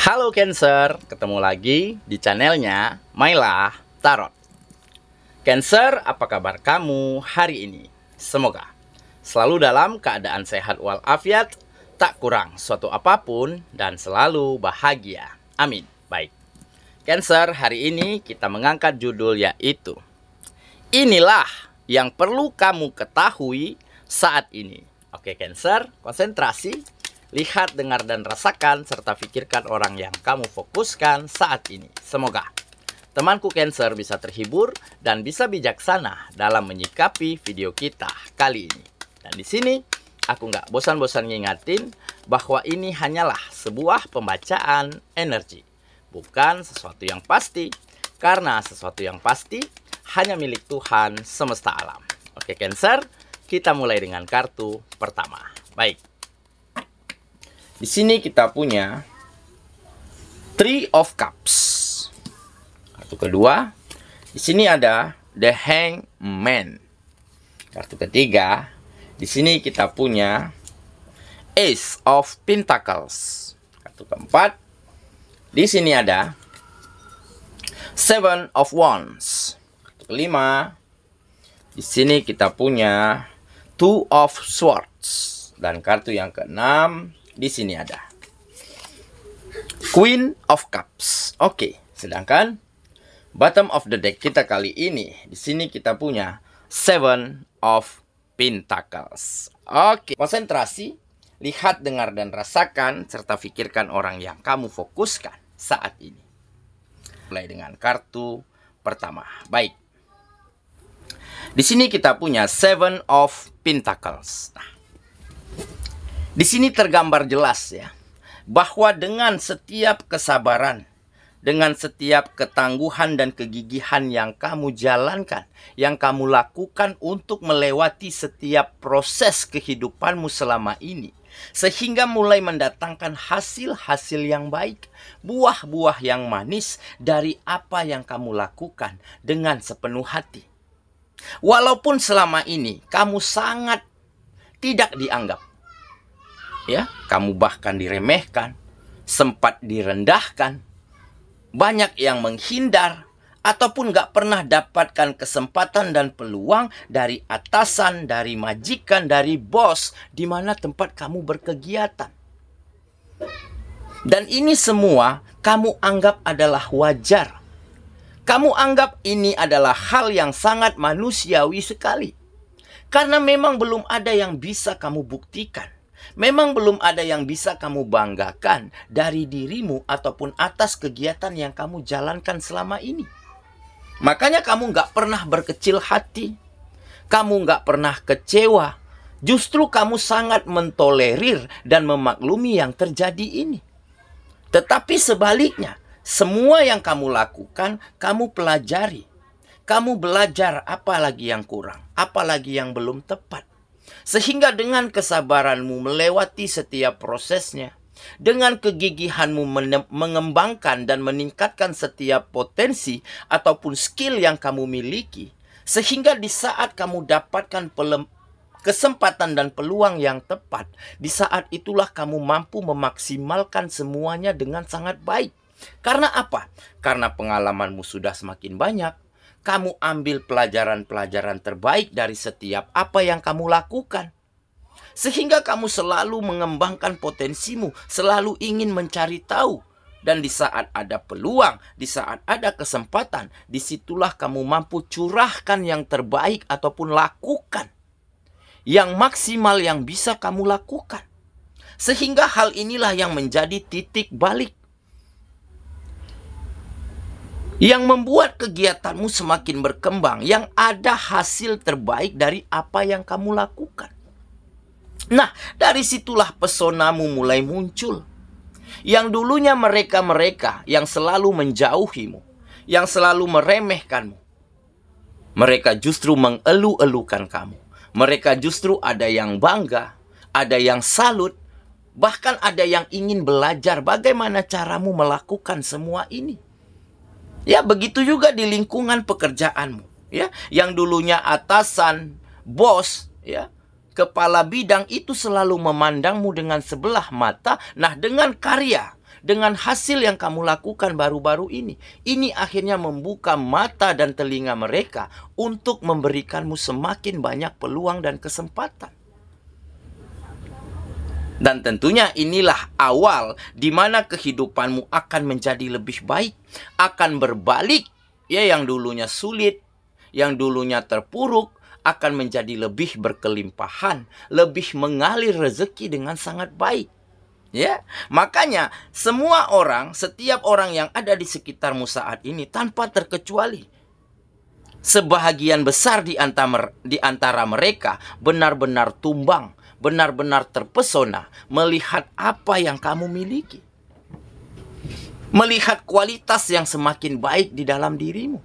Halo Cancer, ketemu lagi di channelnya Mylah Tarot. Cancer, apa kabar kamu hari ini? Semoga selalu dalam keadaan sehat walafiat, tak kurang suatu apapun, dan selalu bahagia. Amin. Baik, Cancer, hari ini kita mengangkat judul yaitu inilah yang perlu kamu ketahui saat ini. Oke Cancer, konsentrasi. Lihat, dengar, dan rasakan, serta pikirkan orang yang kamu fokuskan saat ini. Semoga temanku Cancer bisa terhibur dan bisa bijaksana dalam menyikapi video kita kali ini. Dan di sini aku nggak bosan-bosan ngingatin bahwa ini hanyalah sebuah pembacaan energi, bukan sesuatu yang pasti, karena sesuatu yang pasti hanya milik Tuhan semesta alam. Oke Cancer, kita mulai dengan kartu pertama. Baik. Di sini kita punya Three of Cups. Kartu kedua, di sini ada The Hangman. Kartu ketiga, di sini kita punya Ace of Pentacles. Kartu keempat, di sini ada Seven of Wands. Kartu kelima, di sini kita punya Two of Swords. Dan kartu yang keenam, di sini ada Queen of Cups. Oke, sedangkan bottom of the deck kita kali ini, di sini kita punya Seven of Pentacles. Oke, konsentrasi, lihat, dengar, dan rasakan, serta pikirkan orang yang kamu fokuskan saat ini. Mulai dengan kartu pertama. Baik. Di sini kita punya Seven of Pentacles. Nah, di sini tergambar jelas ya, bahwa dengan setiap kesabaran, dengan setiap ketangguhan dan kegigihan yang kamu jalankan, yang kamu lakukan untuk melewati setiap proses kehidupanmu selama ini, sehingga mulai mendatangkan hasil-hasil yang baik, buah-buah yang manis dari apa yang kamu lakukan dengan sepenuh hati. Walaupun selama ini kamu sangat tidak dianggap, ya, kamu bahkan diremehkan, sempat direndahkan, banyak yang menghindar, ataupun gak pernah dapatkan kesempatan dan peluang dari atasan, dari majikan, dari bos, di mana tempat kamu berkegiatan. Dan ini semua kamu anggap adalah wajar. Kamu anggap ini adalah hal yang sangat manusiawi sekali. Karena memang belum ada yang bisa kamu buktikan. Memang belum ada yang bisa kamu banggakan dari dirimu ataupun atas kegiatan yang kamu jalankan selama ini. Makanya kamu gak pernah berkecil hati. Kamu gak pernah kecewa. Justru kamu sangat mentolerir dan memaklumi yang terjadi ini. Tetapi sebaliknya, semua yang kamu lakukan, kamu pelajari. Kamu belajar apa lagi yang kurang, apa lagi yang belum tepat. Sehingga dengan kesabaranmu melewati setiap prosesnya, dengan kegigihanmu mengembangkan dan meningkatkan setiap potensi ataupun skill yang kamu miliki, sehingga di saat kamu dapatkan kesempatan dan peluang yang tepat, di saat itulah kamu mampu memaksimalkan semuanya dengan sangat baik. Karena apa? Karena pengalamanmu sudah semakin banyak. Kamu ambil pelajaran-pelajaran terbaik dari setiap apa yang kamu lakukan. Sehingga kamu selalu mengembangkan potensimu, selalu ingin mencari tahu. Dan di saat ada peluang, di saat ada kesempatan, disitulah kamu mampu curahkan yang terbaik ataupun lakukan yang maksimal yang bisa kamu lakukan. Sehingga hal inilah yang menjadi titik balik, yang membuat kegiatanmu semakin berkembang, yang ada hasil terbaik dari apa yang kamu lakukan. Nah, dari situlah pesonamu mulai muncul. Yang dulunya mereka-mereka yang selalu menjauhimu, yang selalu meremehkanmu, mereka justru mengeluh-elukan kamu. Mereka justru ada yang bangga, ada yang salut, bahkan ada yang ingin belajar bagaimana caramu melakukan semua ini. Ya, begitu juga di lingkungan pekerjaanmu, ya, yang dulunya atasan, bos, ya, kepala bidang itu selalu memandangmu dengan sebelah mata. Nah, dengan karya, dengan hasil yang kamu lakukan baru-baru ini. Ini akhirnya membuka mata dan telinga mereka untuk memberikanmu semakin banyak peluang dan kesempatan. Dan tentunya inilah awal di mana kehidupanmu akan menjadi lebih baik, akan berbalik. Ya, yang dulunya sulit, yang dulunya terpuruk, akan menjadi lebih berkelimpahan, lebih mengalir rezeki dengan sangat baik. Ya, makanya semua orang, setiap orang yang ada di sekitarmu saat ini tanpa terkecuali, sebahagian besar di antara mereka benar-benar tumbang, benar-benar terpesona melihat apa yang kamu miliki. Melihat kualitas yang semakin baik di dalam dirimu.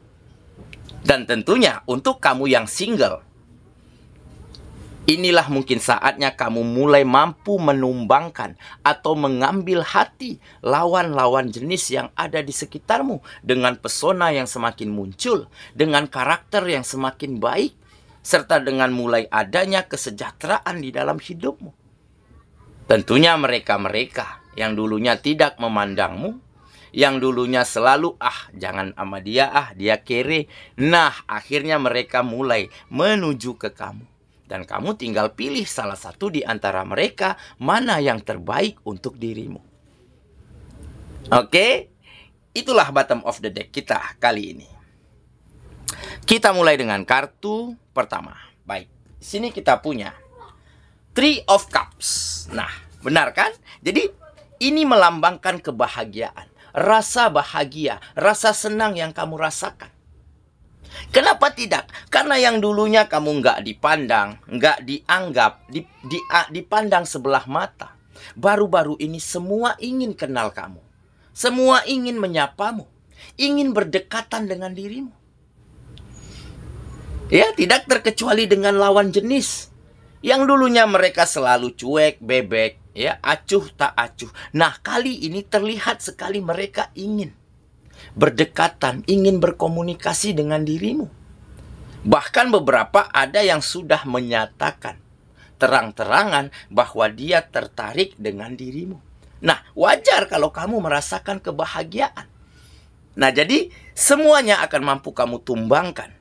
Dan tentunya untuk kamu yang single, inilah mungkin saatnya kamu mulai mampu menumbangkan atau mengambil hati lawan-lawan jenis yang ada di sekitarmu dengan pesona yang semakin muncul, dengan karakter yang semakin baik, serta dengan mulai adanya kesejahteraan di dalam hidupmu. Tentunya mereka-mereka yang dulunya tidak memandangmu, yang dulunya selalu, jangan sama dia, dia kere. Nah, akhirnya mereka mulai menuju ke kamu. Dan kamu tinggal pilih salah satu di antara mereka mana yang terbaik untuk dirimu. Oke, itulah bottom of the deck kita kali ini. Kita mulai dengan kartu pertama. Baik, sini kita punya Three of Cups. Nah, benar kan? Jadi ini melambangkan kebahagiaan, rasa bahagia, rasa senang yang kamu rasakan. Kenapa tidak? Karena yang dulunya kamu nggak dipandang, nggak dianggap, dipandang sebelah mata. Baru-baru ini semua ingin kenal kamu. Semua ingin menyapamu. Ingin berdekatan dengan dirimu. Ya, tidak terkecuali dengan lawan jenis. Yang dulunya mereka selalu cuek, bebek, ya, acuh tak acuh. Nah, kali ini terlihat sekali mereka ingin berdekatan, ingin berkomunikasi dengan dirimu. Bahkan beberapa ada yang sudah menyatakan terang-terangan bahwa dia tertarik dengan dirimu. Nah, wajar kalau kamu merasakan kebahagiaan. Nah, jadi semuanya akan mampu kamu tumbangkan,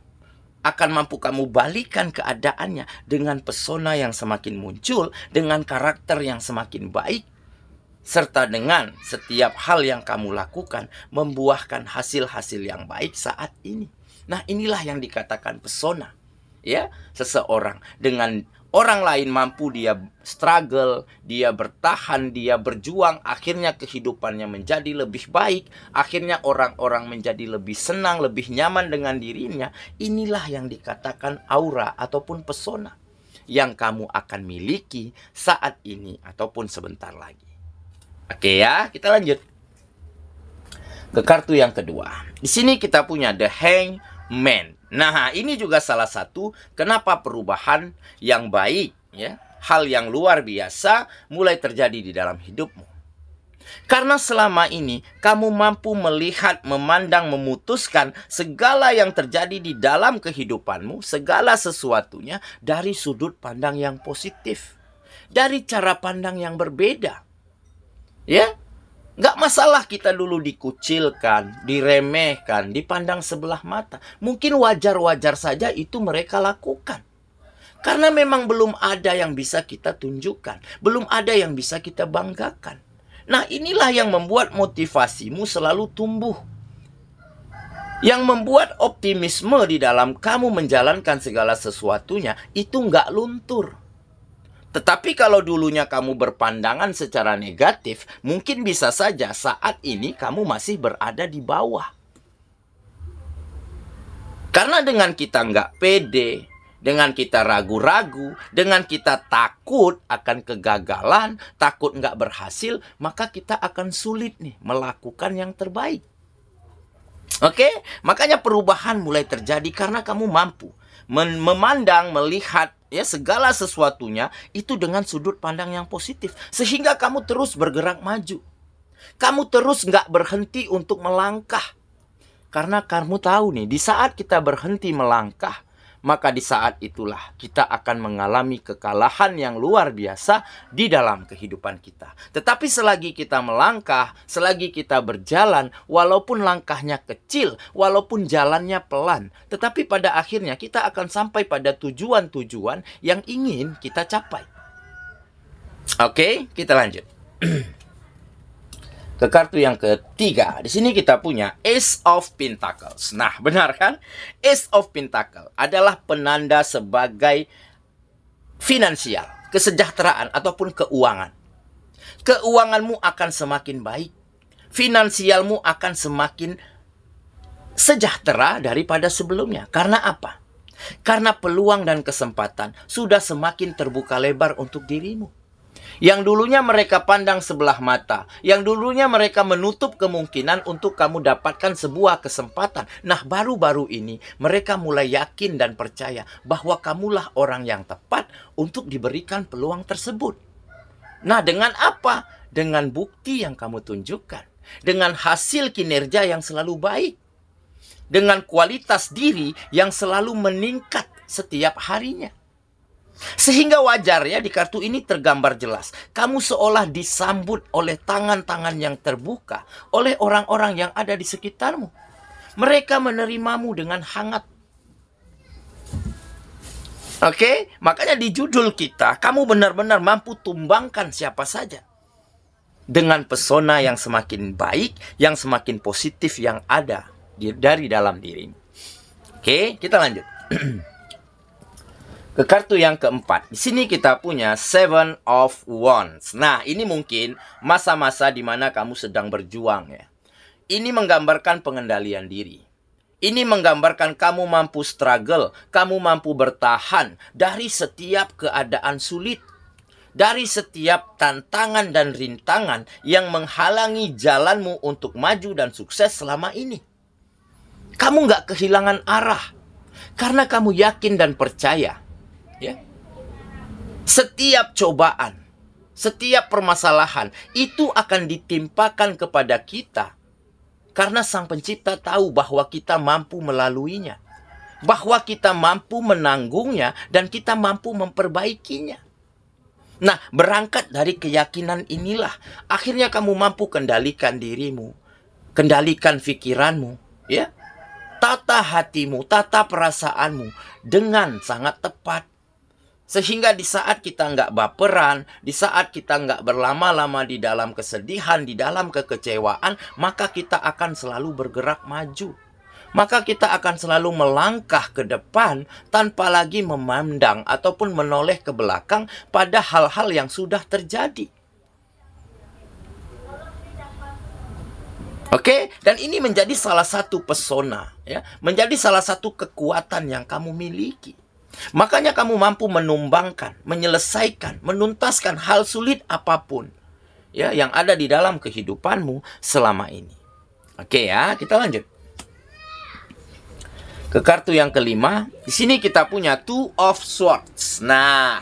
akan mampu kamu balikan keadaannya dengan pesona yang semakin muncul, dengan karakter yang semakin baik, serta dengan setiap hal yang kamu lakukan membuahkan hasil-hasil yang baik saat ini. Nah, inilah yang dikatakan pesona. Ya, seseorang dengan orang lain mampu dia struggle, dia bertahan, dia berjuang, akhirnya kehidupannya menjadi lebih baik, akhirnya orang-orang menjadi lebih senang, lebih nyaman dengan dirinya. Inilah yang dikatakan aura ataupun pesona yang kamu akan miliki saat ini ataupun sebentar lagi. Oke ya, kita lanjut ke kartu yang kedua. Di sini kita punya The Hangman. Nah, ini juga salah satu kenapa perubahan yang baik, ya, hal yang luar biasa mulai terjadi di dalam hidupmu. Karena selama ini kamu mampu melihat, memandang, memutuskan segala yang terjadi di dalam kehidupanmu, segala sesuatunya dari sudut pandang yang positif, dari cara pandang yang berbeda. Ya, nggak masalah kita dulu dikucilkan, diremehkan, dipandang sebelah mata. Mungkin wajar-wajar saja itu mereka lakukan. Karena memang belum ada yang bisa kita tunjukkan. Belum ada yang bisa kita banggakan. Nah, inilah yang membuat motivasimu selalu tumbuh. Yang membuat optimisme di dalam kamu menjalankan segala sesuatunya itu nggak luntur. Tetapi kalau dulunya kamu berpandangan secara negatif, mungkin bisa saja saat ini kamu masih berada di bawah. Karena dengan kita nggak pede, dengan kita ragu-ragu, dengan kita takut akan kegagalan, takut nggak berhasil, maka kita akan sulit nih melakukan yang terbaik. Oke? Makanya perubahan mulai terjadi karena kamu mampu memandang, melihat ya segala sesuatunya itu dengan sudut pandang yang positif, sehingga kamu terus bergerak maju. Kamu terus nggak berhenti untuk melangkah. Karena kamu tahu nih, di saat kita berhenti melangkah, maka di saat itulah kita akan mengalami kekalahan yang luar biasa di dalam kehidupan kita. Tetapi selagi kita melangkah, selagi kita berjalan, walaupun langkahnya kecil, walaupun jalannya pelan, tetapi pada akhirnya kita akan sampai pada tujuan-tujuan yang ingin kita capai. Oke, kita lanjut. Ke kartu yang ketiga. Di sini kita punya Ace of Pentacles. Nah, benar kan? Ace of Pentacles adalah penanda sebagai finansial, kesejahteraan ataupun keuangan. Keuanganmu akan semakin baik. Finansialmu akan semakin sejahtera daripada sebelumnya. Karena apa? Karena peluang dan kesempatan sudah semakin terbuka lebar untuk dirimu. Yang dulunya mereka pandang sebelah mata, yang dulunya mereka menutup kemungkinan untuk kamu dapatkan sebuah kesempatan. Nah, baru-baru ini mereka mulai yakin dan percaya bahwa kamulah orang yang tepat untuk diberikan peluang tersebut. Nah, dengan apa? Dengan bukti yang kamu tunjukkan, dengan hasil kinerja yang selalu baik, dengan kualitas diri yang selalu meningkat setiap harinya. Sehingga wajar ya, di kartu ini tergambar jelas. Kamu seolah disambut oleh tangan-tangan yang terbuka oleh orang-orang yang ada di sekitarmu. Mereka menerimamu dengan hangat. Oke, makanya di judul kita, kamu benar-benar mampu tumbangkan siapa saja. Dengan pesona yang semakin baik, yang semakin positif yang ada dari dalam dirimu. Oke, kita lanjut. Ke kartu yang keempat. Di sini kita punya Seven of Wands. Nah, ini mungkin masa-masa di mana kamu sedang berjuang ya. Ini menggambarkan pengendalian diri. Ini menggambarkan kamu mampu struggle, kamu mampu bertahan dari setiap keadaan sulit. Dari setiap tantangan dan rintangan yang menghalangi jalanmu untuk maju dan sukses selama ini. Kamu nggak kehilangan arah. Karena kamu yakin dan percaya. Ya. Setiap cobaan, setiap permasalahan itu akan ditimpakan kepada kita karena Sang Pencipta tahu bahwa kita mampu melaluinya, bahwa kita mampu menanggungnya dan kita mampu memperbaikinya. Nah, berangkat dari keyakinan inilah akhirnya kamu mampu kendalikan dirimu, kendalikan pikiranmu, ya. Tata hatimu, tata perasaanmu dengan sangat tepat. Sehingga di saat kita nggak baperan, di saat kita nggak berlama-lama di dalam kesedihan, di dalam kekecewaan, maka kita akan selalu bergerak maju. Maka kita akan selalu melangkah ke depan tanpa lagi memandang ataupun menoleh ke belakang pada hal-hal yang sudah terjadi. Oke, dan ini menjadi salah satu pesona, ya, menjadi salah satu kekuatan yang kamu miliki. Makanya kamu mampu menumbangkan, menyelesaikan, menuntaskan hal sulit apapun ya yang ada di dalam kehidupanmu selama ini. Oke ya, kita lanjut. Ke kartu yang kelima, di sini kita punya Two of Swords. Nah,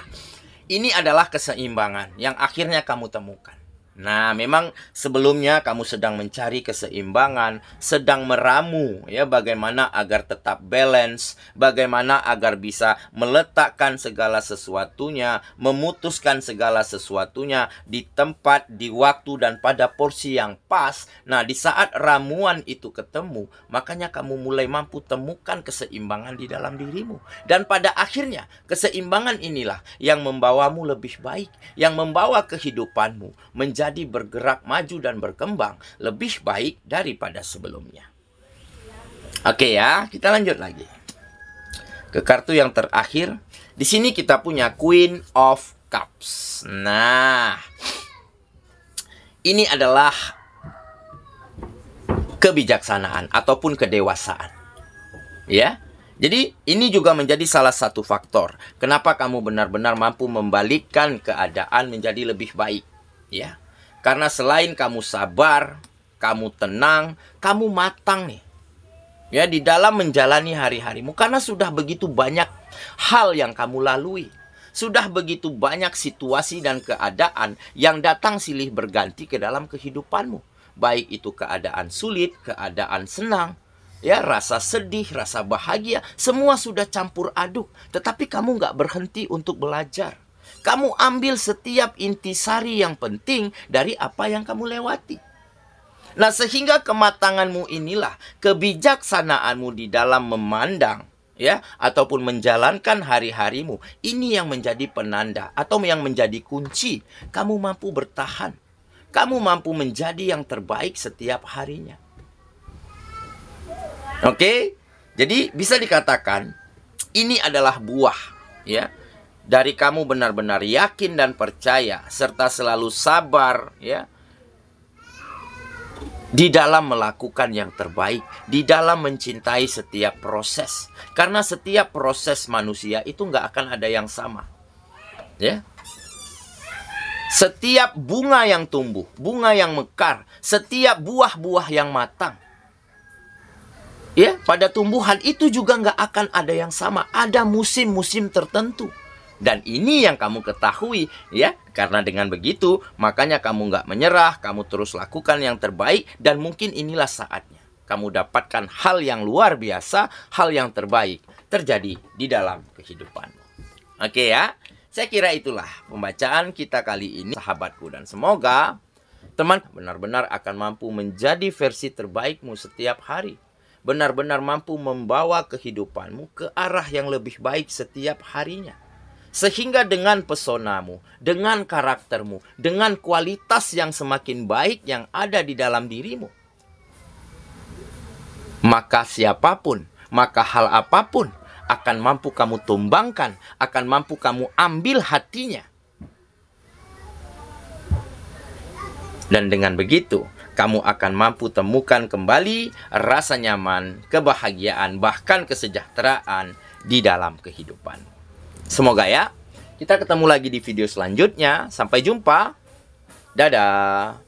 ini adalah keseimbangan yang akhirnya kamu temukan. Nah, memang sebelumnya kamu sedang mencari keseimbangan, sedang meramu ya bagaimana agar tetap balance, bagaimana agar bisa meletakkan segala sesuatunya, memutuskan segala sesuatunya di tempat, di waktu dan pada porsi yang pas. Nah, di saat ramuan itu ketemu, makanya kamu mulai mampu temukan keseimbangan di dalam dirimu. Dan pada akhirnya, keseimbangan inilah yang membawamu lebih baik, yang membawa kehidupanmu menjadi bergerak maju dan berkembang lebih baik daripada sebelumnya. Oke ya, kita lanjut lagi. Ke kartu yang terakhir, di sini kita punya Queen of Cups. Nah, ini adalah kebijaksanaan ataupun kedewasaan. Ya. Jadi ini juga menjadi salah satu faktor kenapa kamu benar-benar mampu membalikkan keadaan menjadi lebih baik, ya. Karena selain kamu sabar, kamu tenang, kamu matang nih. Ya, di dalam menjalani hari-harimu. Karena sudah begitu banyak hal yang kamu lalui. Sudah begitu banyak situasi dan keadaan yang datang silih berganti ke dalam kehidupanmu. Baik itu keadaan sulit, keadaan senang. ya, rasa sedih, rasa bahagia, semua sudah campur aduk. Tetapi kamu nggak berhenti untuk belajar. Kamu ambil setiap intisari yang penting dari apa yang kamu lewati. Nah, sehingga kematanganmu inilah, kebijaksanaanmu di dalam memandang, ya, ataupun menjalankan hari-harimu, ini yang menjadi penanda atau yang menjadi kunci kamu mampu bertahan. Kamu mampu menjadi yang terbaik setiap harinya. Oke? Jadi bisa dikatakan ini adalah buah, ya, dari kamu benar-benar yakin dan percaya serta selalu sabar, ya, di dalam melakukan yang terbaik, di dalam mencintai setiap proses. Karena setiap proses manusia itu nggak akan ada yang sama, ya. Setiap bunga yang tumbuh, bunga yang mekar, setiap buah-buah yang matang, ya, pada tumbuhan itu juga nggak akan ada yang sama. Ada musim-musim tertentu. Dan ini yang kamu ketahui, ya. Karena dengan begitu, makanya kamu nggak menyerah, kamu terus lakukan yang terbaik. Dan mungkin inilah saatnya kamu dapatkan hal yang luar biasa, hal yang terbaik terjadi di dalam kehidupanmu. Oke ya, saya kira itulah pembacaan kita kali ini, sahabatku. Dan semoga teman benar-benar akan mampu menjadi versi terbaikmu setiap hari. Benar-benar mampu membawa kehidupanmu ke arah yang lebih baik setiap harinya. Sehingga dengan pesonamu, dengan karaktermu, dengan kualitas yang semakin baik yang ada di dalam dirimu, maka siapapun, maka hal apapun akan mampu kamu tumbangkan, akan mampu kamu ambil hatinya. Dan dengan begitu, kamu akan mampu temukan kembali rasa nyaman, kebahagiaan, bahkan kesejahteraan di dalam kehidupan. Semoga ya, kita ketemu lagi di video selanjutnya. Sampai jumpa. Dadah.